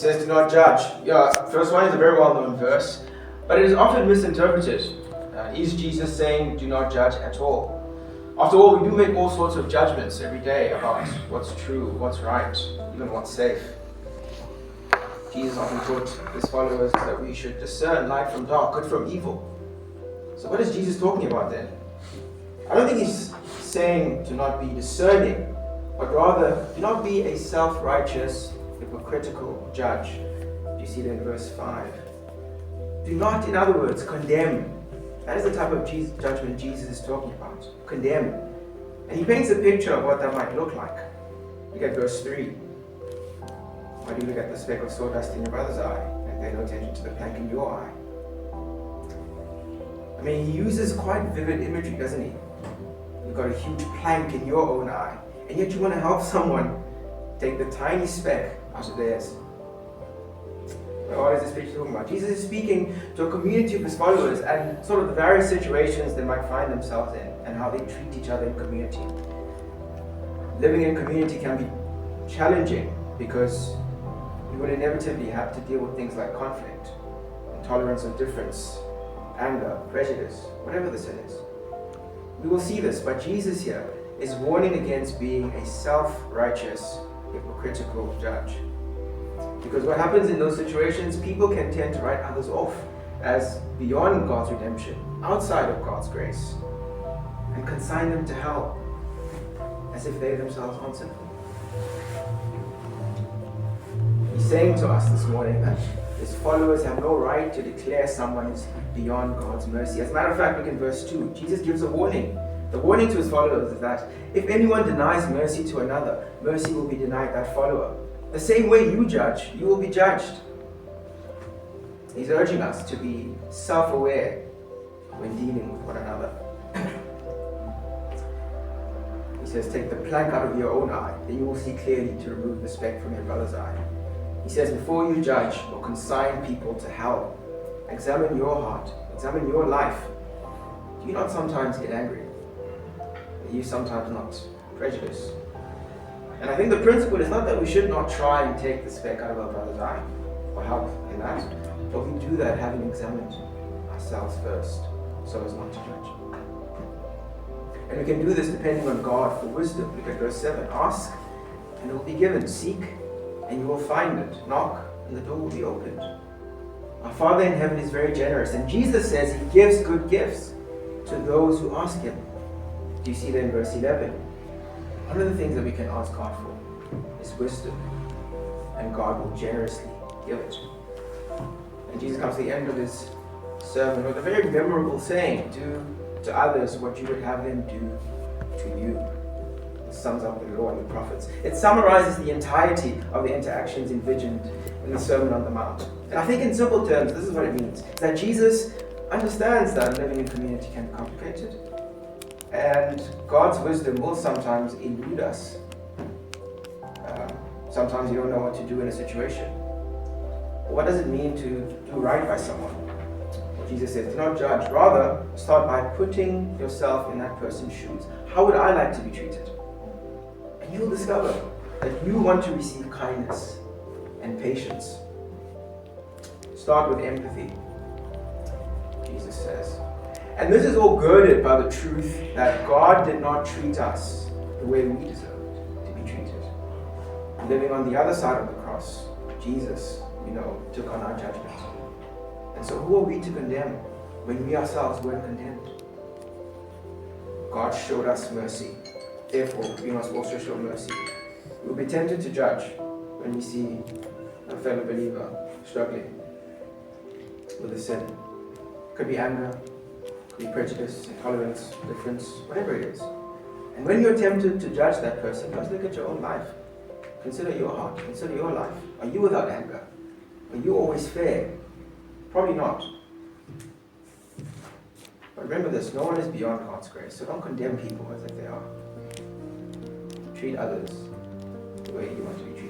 says, do not judge. Yeah, first one is a very well-known verse, but it is often misinterpreted. Is Jesus saying, do not judge at all? After all, we do make all sorts of judgments every day about what's true, what's right, even what's safe. Jesus often taught his followers that we should discern light from dark, good from evil. So what is Jesus talking about then? I don't think he's saying to not be discerning, but rather do not be a self-righteous, hypocritical judge. You see that in verse 5. Do not, in other words, condemn. That is the type of judgment Jesus is talking about. Condemn. And he paints a picture of what that might look like. Look at verse 3. Why do you look at the speck of sawdust in your brother's eye and pay no attention to the plank in your eye? I mean, he uses quite vivid imagery, doesn't he? You've got a huge plank in your own eye, and yet you want to help someone take the tiny speck out of theirs. Well, what is this picture talking about? Jesus is speaking to a community of his followers and sort of the various situations they might find themselves in and how they treat each other in community. Living in community can be challenging because you will inevitably have to deal with things like conflict, intolerance of difference, anger, prejudice, whatever the sin is. We will see this, but Jesus here is warning against being a self-righteous, hypocritical judge. Because what happens in those situations, people can tend to write others off as beyond God's redemption, outside of God's grace, and consign them to hell, as if they themselves aren't sinful. He's saying to us this morning that his followers have no right to declare someone is beyond God's mercy. As a matter of fact, look in verse 2. Jesus gives a warning. The warning to his followers is that if anyone denies mercy to another, mercy will be denied that follower. The same way you judge, you will be judged. He's urging us to be self-aware when dealing with one another. He says, take the plank out of your own eye, then you will see clearly to remove the speck from your brother's eye. He says, before you judge or consign people to hell, examine your heart, examine your life. Do you not sometimes get angry? Are you sometimes not prejudiced? And I think the principle is not that we should not try and take the speck out of our brother's eye or help in that, but we do that having examined ourselves first so as not to judge. And we can do this depending on God for wisdom. Look at verse 7. Ask and it will be given. Seek and you will find it. Knock and the door will be opened. Our Father in heaven is very generous, and Jesus says he gives good gifts to those who ask him. Do you see that in verse 11? One of the things that we can ask God for is wisdom, and God will generously give it. And Jesus comes to the end of his sermon with a very memorable saying, do to others what you would have them do to you. It sums up the law and the prophets. It summarizes the entirety of the interactions envisioned in the Sermon on the Mount. And I think in simple terms, this is what it means, that Jesus understands that living in community can be complicated. And God's wisdom will sometimes elude us. Sometimes you don't know what to do in a situation. But what does it mean to do right by someone? Well, Jesus says, do not judge. Rather, start by putting yourself in that person's shoes. How would I like to be treated? And you'll discover that you want to receive kindness and patience. Start with empathy, Jesus says. And this is all girded by the truth that God did not treat us the way we deserved to be treated. Living on the other side of the cross, Jesus, took on our judgment. And so who are we to condemn when we ourselves weren't condemned? God showed us mercy. Therefore, we must also show mercy. We'll be tempted to judge when we see a fellow believer struggling with a sin. Could be anger, could be prejudice, intolerance, difference, whatever it is. And when you're tempted to judge that person, just look at your own life. Consider your heart, consider your life. Are you without anger? Are you always fair? Probably not. But remember this, no one is beyond God's grace, so don't condemn people as if they are. Treat others the way you want to be treated.